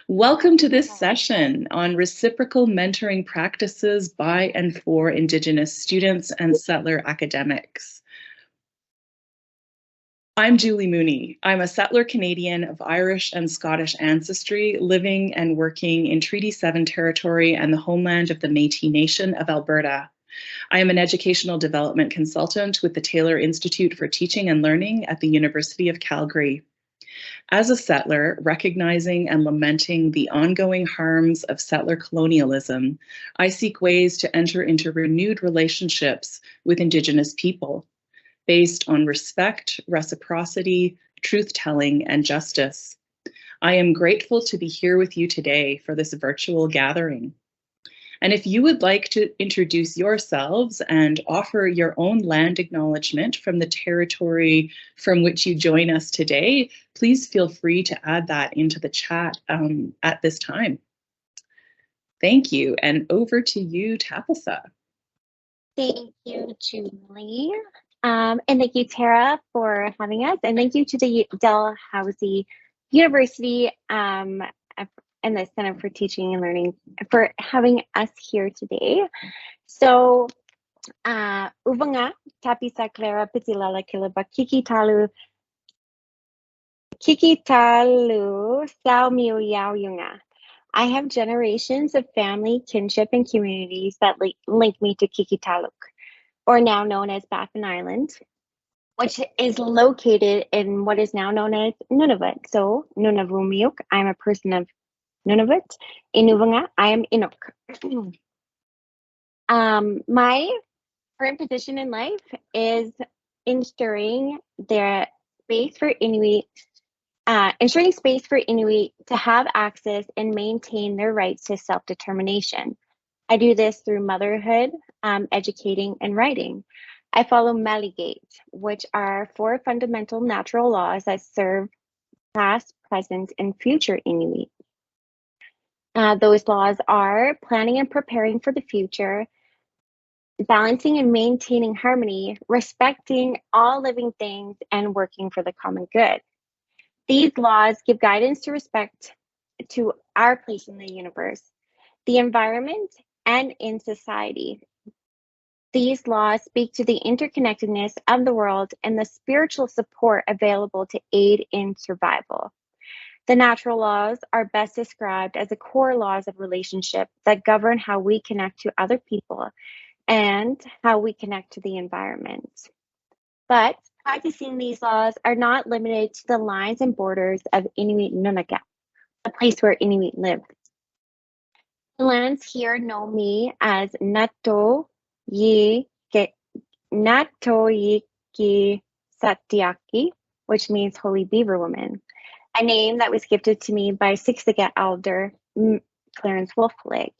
Welcome to this session on reciprocal mentoring practices by and for Indigenous students and settler academics. I'm Julie Mooney. I'm a settler Canadian of Irish and Scottish ancestry, living and working in Treaty 7 territory and the homeland of the Métis Nation of Alberta. I am an educational development consultant with the Taylor Institute for Teaching and Learning at the University of Calgary. As a settler, recognizing and lamenting the ongoing harms of settler colonialism, I seek ways to enter into renewed relationships with Indigenous people based on respect, reciprocity, truth-telling, and justice. I am grateful to be here with you today for this virtual gathering. And if you would like to introduce yourselves and offer your own land acknowledgement from the territory from which you join us today, please feel free to add that into the chat at this time. Thank you, and over to you, Tapisa. Thank you, Julie. And thank you, Tara, for having us. And thank you to the Dalhousie University and the Center for Teaching and Learning for having us here today. So, Uvanga, Tapisa Kilabuk, Kiki Talu, Sao Miu Yao Yunga. I have generations of family, kinship, and communities that link me to Qikiqtarjuq, or now known as Baffin Island, which is located in what is now known as Nunavut. So, Nunavummiuk, I'm a person of Nunavut. Inuvanga, I am Inuk. My current position in life is ensuring space for Inuit to have access and maintain their rights to self-determination. I do this through motherhood, educating, and writing. I follow Meligate, which are 4 fundamental natural laws that serve past, present, and future Inuit. Those laws are planning and preparing for the future, balancing and maintaining harmony, respecting all living things, and working for the common good. These laws give guidance to respect to our place in the universe, the environment, and in society. These laws speak to the interconnectedness of the world and the spiritual support available to aid in survival. The natural laws are best described as the core laws of relationship that govern how we connect to other people and how we connect to the environment. But practicing these laws are not limited to the lines and borders of Inuit Nunavut, the place where Inuit live. The lands here know me as Nato Yiki Satiaki, which means Holy Beaver Woman, a name that was gifted to me by Siksika elder Clarence Wolfleg.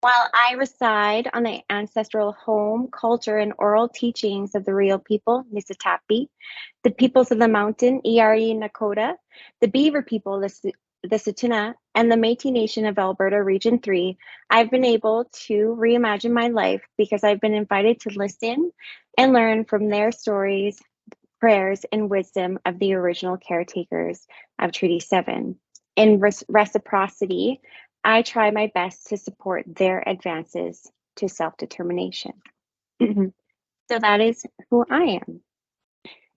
While I reside on the ancestral home, culture, and oral teachings of the real people, Nisitapi, the peoples of the mountain, Iari Nakota, the Beaver people, the Tsuut'ina, and the Métis Nation of Alberta Region 3, I've been able to reimagine my life because I've been invited to listen and learn from their stories, prayers, and wisdom of the original caretakers of Treaty 7. In reciprocity, I try my best to support their advances to self-determination. So that is who I am.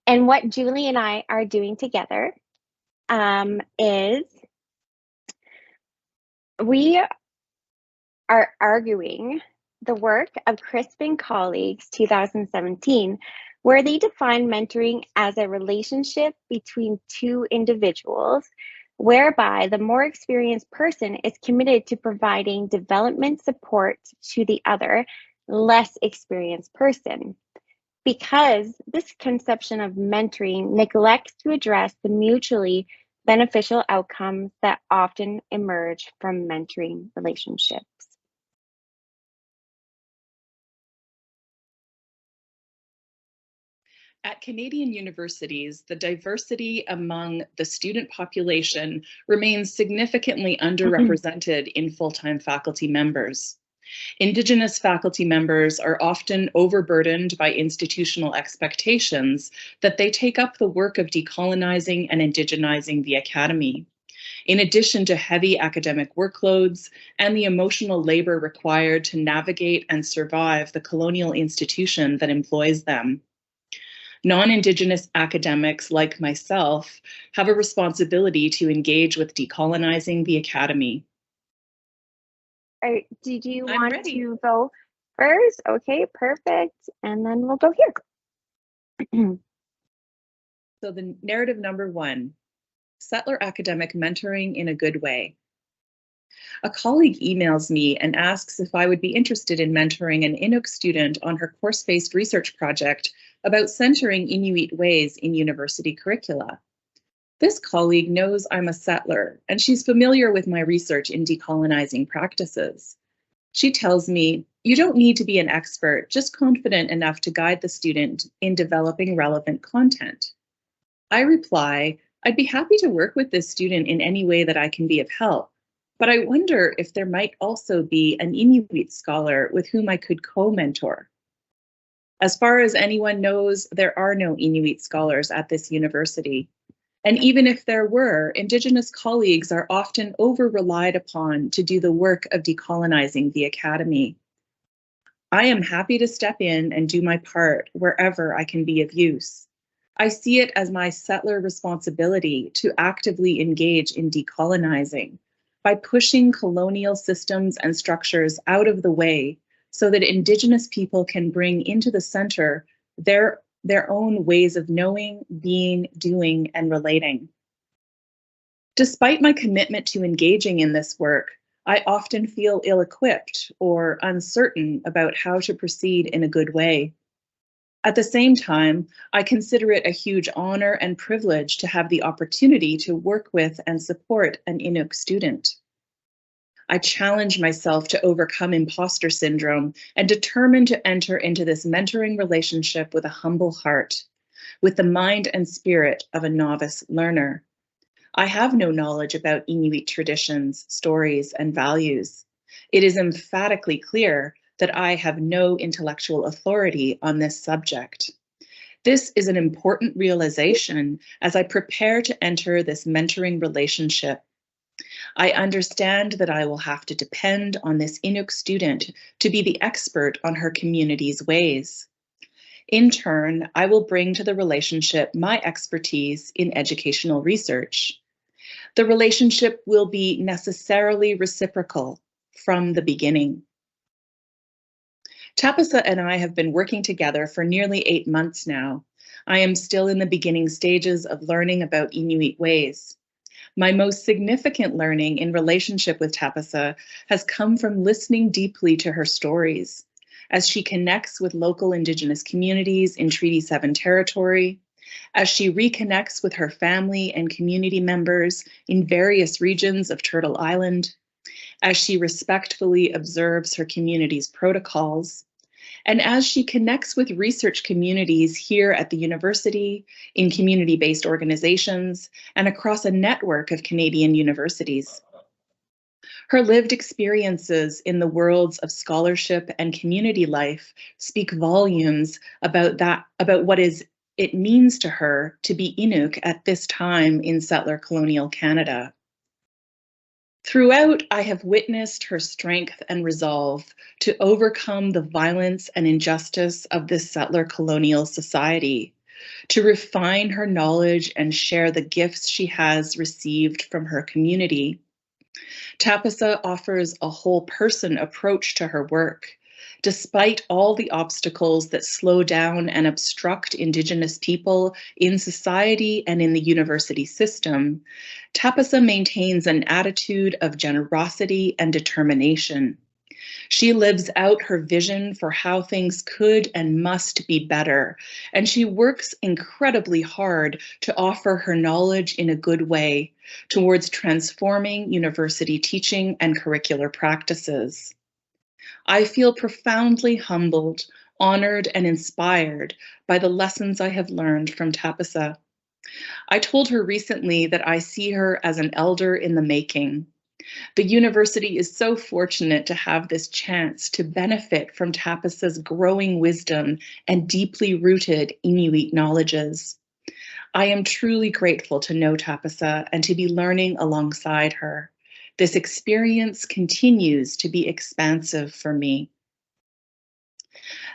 And what Julie and I are doing together is we are arguing the work of Crispin colleagues 2017, where they define mentoring as a relationship between 2 individuals, whereby the more experienced person is committed to providing development support to the other, less experienced person. Because this conception of mentoring neglects to address the mutually beneficial outcomes that often emerge from mentoring relationships. At Canadian universities, the diversity among the student population remains significantly underrepresented in full-time faculty members. Indigenous faculty members are often overburdened by institutional expectations that they take up the work of decolonizing and indigenizing the academy. in addition to heavy academic workloads and the emotional labor required to navigate and survive the colonial institution that employs them. Non-Indigenous academics like myself have a responsibility to engage with decolonizing the academy. All right, did you I'm want ready. to go first? Okay, perfect. And then we'll go here. So the narrative number 1, settler academic mentoring in a good way. A colleague emails me and asks if I would be interested in mentoring an Inuk student on her course-based research project about centering Inuit ways in university curricula. This colleague knows I'm a settler, and she's familiar with my research in decolonizing practices. She tells me, "You don't need to be an expert, just confident enough to guide the student in developing relevant content." I reply, "I'd be happy to work with this student in any way that I can be of help, but I wonder if there might also be an Inuit scholar with whom I could co-mentor." As far as anyone knows, there are no Inuit scholars at this university. And even if there were, Indigenous colleagues are often over-relied upon to do the work of decolonizing the academy. I am happy to step in and do my part wherever I can be of use. I see it as my settler responsibility to actively engage in decolonizing by pushing colonial systems and structures out of the way so that Indigenous people can bring into the center their own ways of knowing, being, doing, and relating. Despite my commitment to engaging in this work, I often feel ill-equipped or uncertain about how to proceed in a good way. At the same time, I consider it a huge honor and privilege to have the opportunity to work with and support an Inuk student. I challenge myself to overcome imposter syndrome and determine to enter into this mentoring relationship with a humble heart, with the mind and spirit of a novice learner. I have no knowledge about Inuit traditions, stories, and values. It is emphatically clear that I have no intellectual authority on this subject. This is an important realization as I prepare to enter this mentoring relationship. I understand that I will have to depend on this Inuk student to be the expert on her community's ways. In turn, I will bring to the relationship my expertise in educational research. The relationship will be necessarily reciprocal from the beginning. Tapisa and I have been working together for nearly 8 months now. I am still in the beginning stages of learning about Inuit ways. My most significant learning in relationship with Tapisa has come from listening deeply to her stories as she connects with local Indigenous communities in Treaty 7 territory, as she reconnects with her family and community members in various regions of Turtle Island, as she respectfully observes her community's protocols, and as she connects with research communities here at the university, in community-based organizations, and across a network of Canadian universities. Her lived experiences in the worlds of scholarship and community life speak volumes about what it means to her to be Inuk at this time in settler colonial Canada. Throughout, I have witnessed her strength and resolve to overcome the violence and injustice of this settler colonial society, to refine her knowledge and share the gifts she has received from her community. Tapisa offers a whole person approach to her work. Despite all the obstacles that slow down and obstruct Indigenous people in society and in the university system, Tapisa maintains an attitude of generosity and determination. She lives out her vision for how things could and must be better, and she works incredibly hard to offer her knowledge in a good way towards transforming university teaching and curricular practices. I feel profoundly humbled, honored, and inspired by the lessons I have learned from Tapisa. I told her recently that I see her as an elder in the making. The university is so fortunate to have this chance to benefit from Tapisa's growing wisdom and deeply rooted Inuit knowledges. I am truly grateful to know Tapisa and to be learning alongside her. This experience continues to be expansive for me.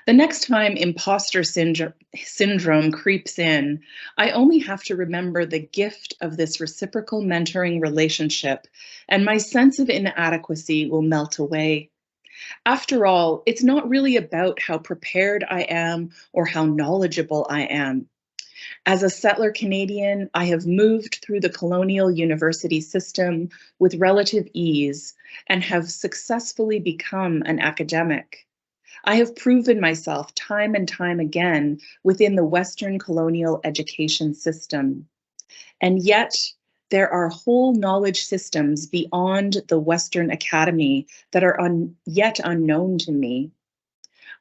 The next time imposter syndrome creeps in, I only have to remember the gift of this reciprocal mentoring relationship, and my sense of inadequacy will melt away. After all, it's not really about how prepared I am or how knowledgeable I am. As a settler Canadian, I have moved through the colonial university system with relative ease and have successfully become an academic. I have proven myself time and time again within the Western colonial education system. And yet, there are whole knowledge systems beyond the Western Academy that are yet unknown to me.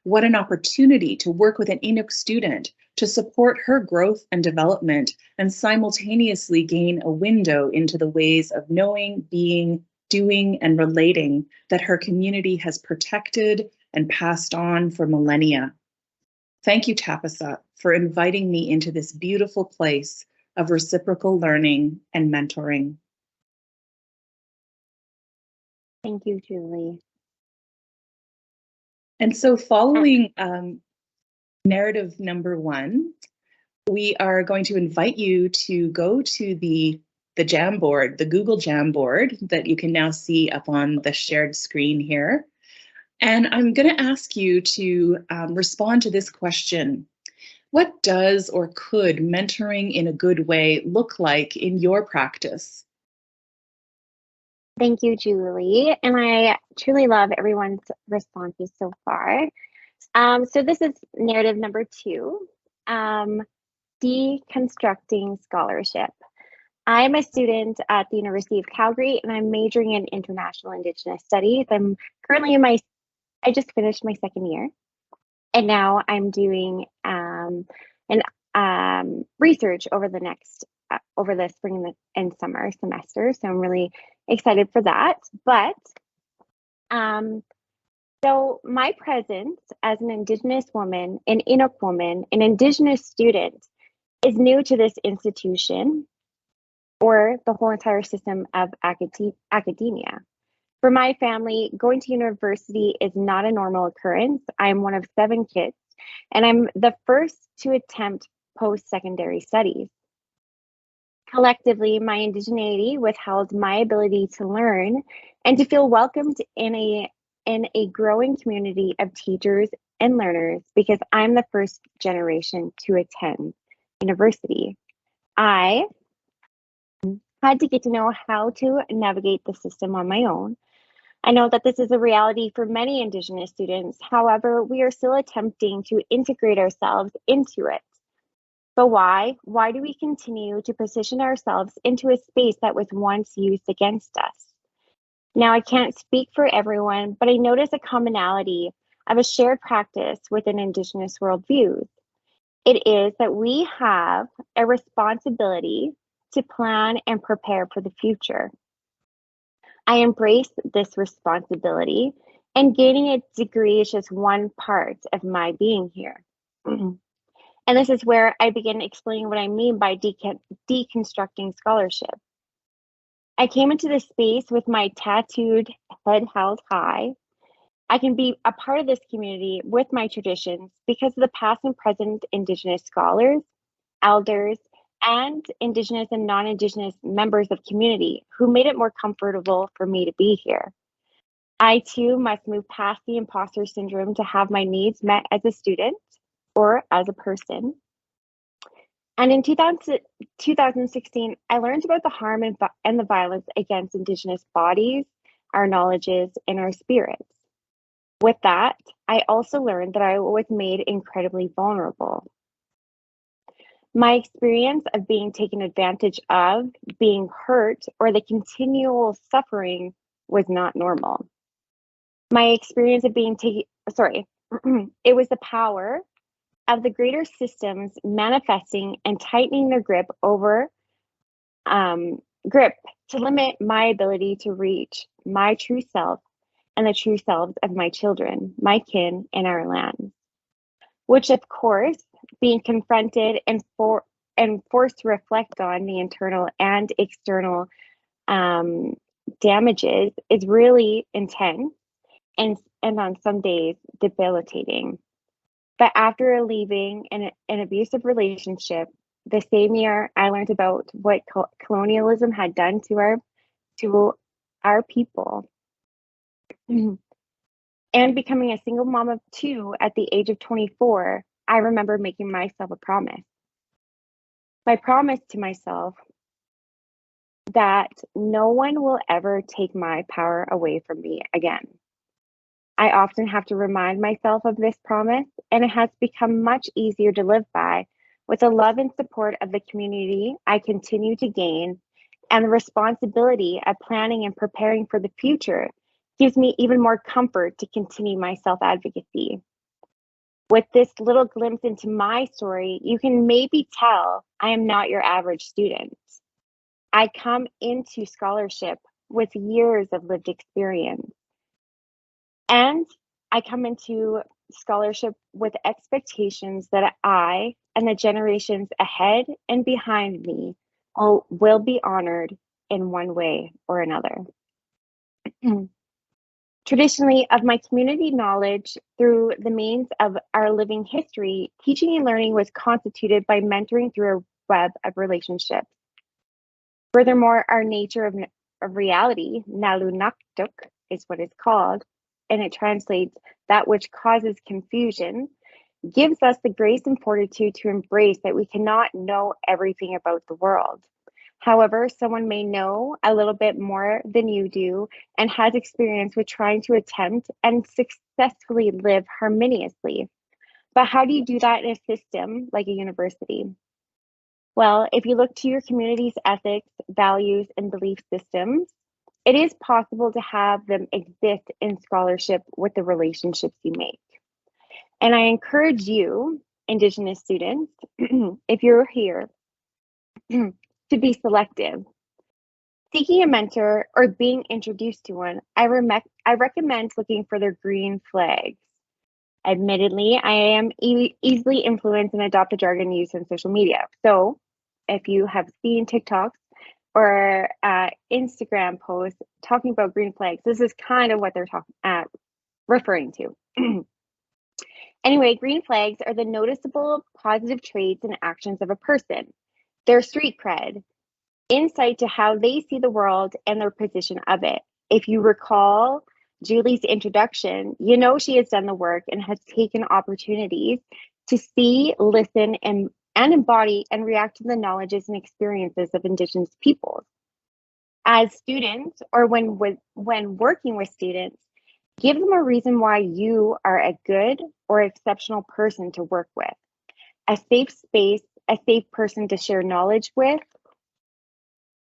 What an opportunity to work with an Inuk student to support her growth and development and simultaneously gain a window into the ways of knowing, being, doing, and relating that her community has protected and passed on for millennia. Thank you, Tapisa, for inviting me into this beautiful place of reciprocal learning and mentoring. Thank you, Julie. And so following narrative number 1, we are going to invite you to go to the Jamboard, the Google Jamboard that you can now see up on the shared screen here. And I'm going to ask you to respond to this question. What does or could mentoring in a good way look like in your practice? Thank you, Julie. And I truly love everyone's responses so far. So this is narrative number 2, deconstructing scholarship. I'm a student at the University of Calgary, and I'm majoring in international Indigenous studies. I'm currently I just finished my second year, and now I'm doing research over the spring and summer semester. So I'm really excited for that. But so my presence as an Indigenous woman, an Inuk woman, an Indigenous student is new to this institution or the whole entire system of academia. For my family, going to university is not a normal occurrence. I'm one of 7 kids, and I'm the first to attempt post-secondary studies. Collectively, my indigeneity withheld my ability to learn and to feel welcomed in a growing community of teachers and learners because I'm the first generation to attend university. I had to get to know how to navigate the system on my own. I know that this is a reality for many Indigenous students. However, we are still attempting to integrate ourselves into it. But why? Why do we continue to position ourselves into a space that was once used against us? Now, I can't speak for everyone, but I notice a commonality of a shared practice within Indigenous worldviews. It is that we have a responsibility to plan and prepare for the future. I embrace this responsibility, and gaining a degree is just one part of my being here. And this is where I begin explaining what I mean by deconstructing scholarship. I came into this space with my tattooed head held high. I can be a part of this community with my traditions because of the past and present Indigenous scholars, elders, and Indigenous and non-Indigenous members of community who made it more comfortable for me to be here. I too must move past the imposter syndrome to have my needs met as a student or as a person. And in 2016, I learned about the harm and the violence against Indigenous bodies, our knowledges, and our spirits. With that, I also learned that I was made incredibly vulnerable. My experience of being taken advantage of, being hurt, or the continual suffering was not normal. My experience of being it was the power of the greater systems manifesting and tightening their grip to limit my ability to reach my true self and the true selves of my children, my kin, and our land. Which, of course, being confronted and and forced to reflect on the internal and external damages is really intense and on some days debilitating. But after leaving an abusive relationship, the same year I learned about what colonialism had done to our people. And becoming a single mom of 2 at the age of 24, I remember making myself a promise. My promise to myself that no one will ever take my power away from me again. I often have to remind myself of this promise, and it has become much easier to live by with the love and support of the community I continue to gain, and the responsibility of planning and preparing for the future gives me even more comfort to continue my self-advocacy. With this little glimpse into my story, you can maybe tell I am not your average student. I come into scholarship with years of lived experience. And I come into scholarship with expectations that I and the generations ahead and behind me will be honored in one way or another. Traditionally, of my community knowledge through the means of our living history, teaching and learning was constituted by mentoring through a web of relationships. Furthermore, our nature of reality, nalunaktuk, is what it's called, and it translates that which causes confusion, gives us the grace and fortitude to embrace that we cannot know everything about the world. However, someone may know a little bit more than you do and has experience with trying to attempt and successfully live harmoniously. But how do you do that in a system like a university? Well, if you look to your community's ethics, values, and belief systems, it is possible to have them exist in scholarship with the relationships you make. And I encourage you, Indigenous students, if you're here, to be selective. Seeking a mentor or being introduced to one, I recommend looking for their green flags. Admittedly, I am easily influenced and adopt the jargon used in social media. So if you have seen TikToks or Instagram posts talking about green flags, this is kind of what they're referring to. Anyway, green flags are the noticeable positive traits and actions of a person, their street cred, insight to how they see the world and their position of it. If you recall Julie's introduction, you know she has done the work and has taken opportunities to see, listen, and embody and react to the knowledges and experiences of Indigenous peoples. As students, or when working with students, give them a reason why you are a good or exceptional person to work with, a safe space, a safe person to share knowledge with,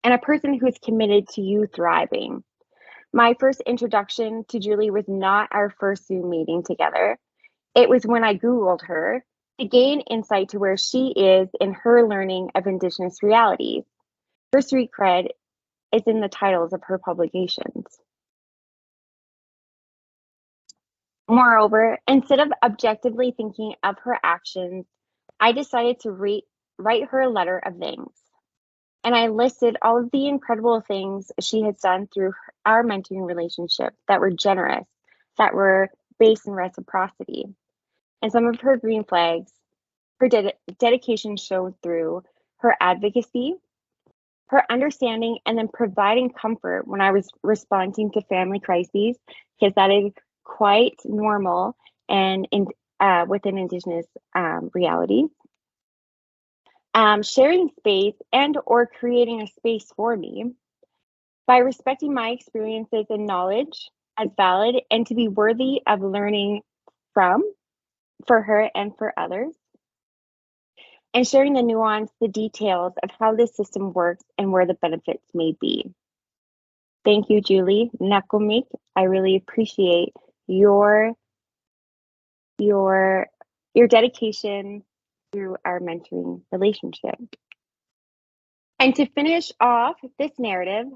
and a person who is committed to you thriving. My first introduction to Julie was not our first Zoom meeting together. It was when I Googled her to gain insight to where she is in her learning of Indigenous realities. Her street cred is in the titles of her publications. Moreover, instead of objectively thinking of her actions, I decided to write her a letter of thanks. And I listed all of the incredible things she has done through our mentoring relationship that were generous, that were based in reciprocity. And some of her green flags, her dedication showed through her advocacy, her understanding, and then providing comfort when I was responding to family crises, because that is quite normal and within Indigenous reality. Sharing space and or creating a space for me by respecting my experiences and knowledge as valid and to be worthy of learning from, for her and for others, and sharing the nuance, the details of how this system works and where the benefits may be. Thank you, Julie. Nakumik. I really appreciate your dedication through our mentoring relationship. And to finish off this narrative,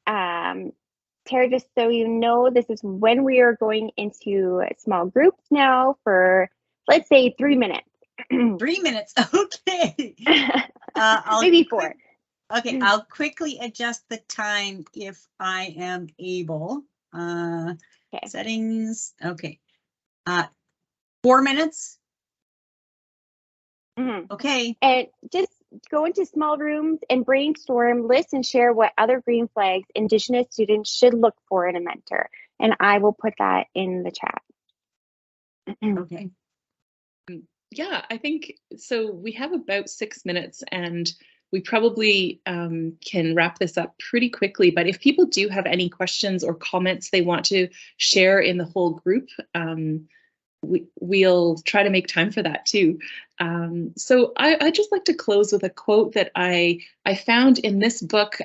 Tara, just so you know, this is when we are going into small groups now for, let's say, 3 minutes. 3 minutes. Okay. Maybe 4. Okay, I'll quickly adjust the time if I am able. Okay. Settings. Okay. 4 minutes. Okay. And just go into small rooms and brainstorm, list, and share what other green flags Indigenous students should look for in a mentor. And I will put that in the chat. Okay. Yeah, I think so. We have about 6 minutes and we probably can wrap this up pretty quickly. But if people do have any questions or comments they want to share in the whole group, we'll try to make time for that too. So I just like to close with a quote that I found in this book.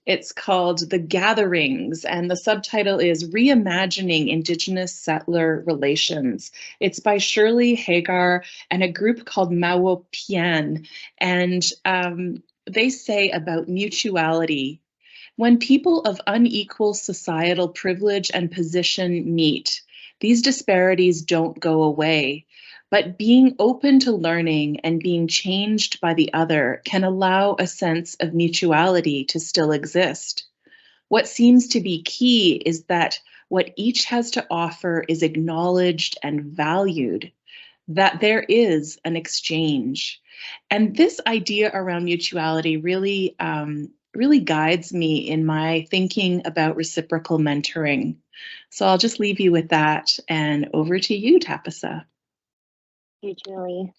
It's called The Gatherings, and the subtitle is Reimagining Indigenous Settler Relations. It's by Shirley Hagar and a group called Mawopian. And they say about mutuality: when people of unequal societal privilege and position meet, these disparities don't go away, but being open to learning and being changed by the other can allow a sense of mutuality to still exist. What seems to be key is that what each has to offer is acknowledged and valued, that there is an exchange. And this idea around mutuality really, really guides me in my thinking about reciprocal mentoring. So I'll just leave you with that, and over to you, Tapisa. Thank you, Julie.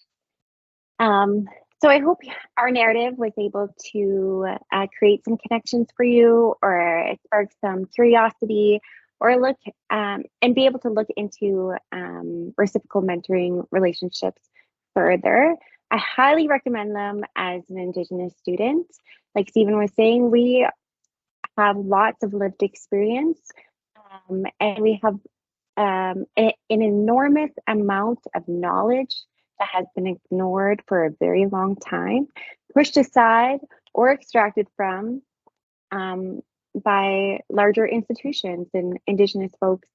So I hope our narrative was able to create some connections for you, or spark some curiosity, or look and be able to look into reciprocal mentoring relationships further. I highly recommend them as an Indigenous student. Like Stephen was saying, we have lots of lived experience, and we have an enormous amount of knowledge that has been ignored for a very long time, pushed aside or extracted from by larger institutions and Indigenous folks,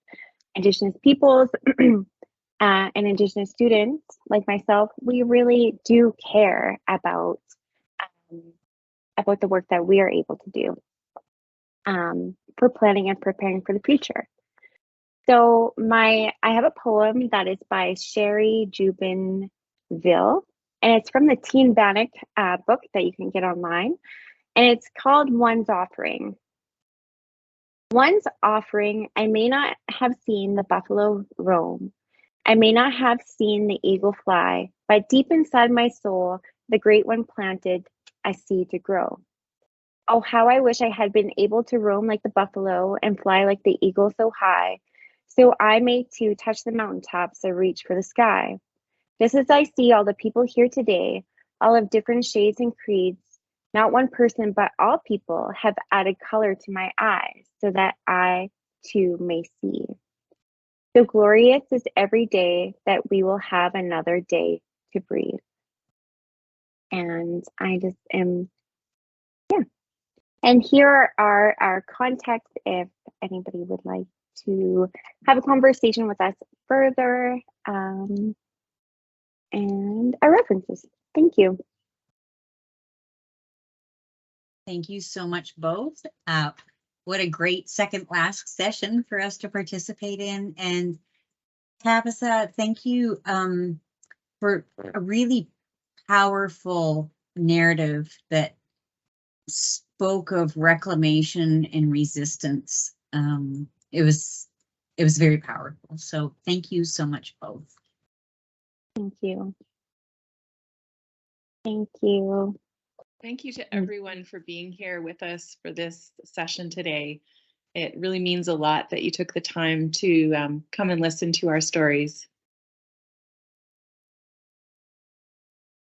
Indigenous peoples, and Indigenous students like myself. We really do care about the work that we are able to do for planning and preparing for the future. So I have a poem that is by Sherry Jubinville, and it's from the Teen Bannock book that you can get online, and it's called One's Offering. One's offering, I may not have seen the buffalo roam, I may not have seen the eagle fly, but deep inside my soul, the great one planted a seed to grow. Oh, how I wish I had been able to roam like the buffalo and fly like the eagle so high, so I may too touch the mountaintops or reach for the sky. Just as I see all the people here today, all of different shades and creeds, not one person but all people have added color to my eyes so that I too may see. So glorious is every day that we will have another day to breathe. And I just am, yeah. And here are our contacts if anybody would like to have a conversation with us further, and our references. Thank you. Thank you so much, both. What a great second last session for us to participate in. And Tapisa, thank you for a really powerful narrative that spoke of reclamation and resistance. It was very powerful. So thank you so much, both. Thank you. Thank you. Thank you to everyone for being here with us for this session today. It really means a lot that you took the time to come and listen to our stories.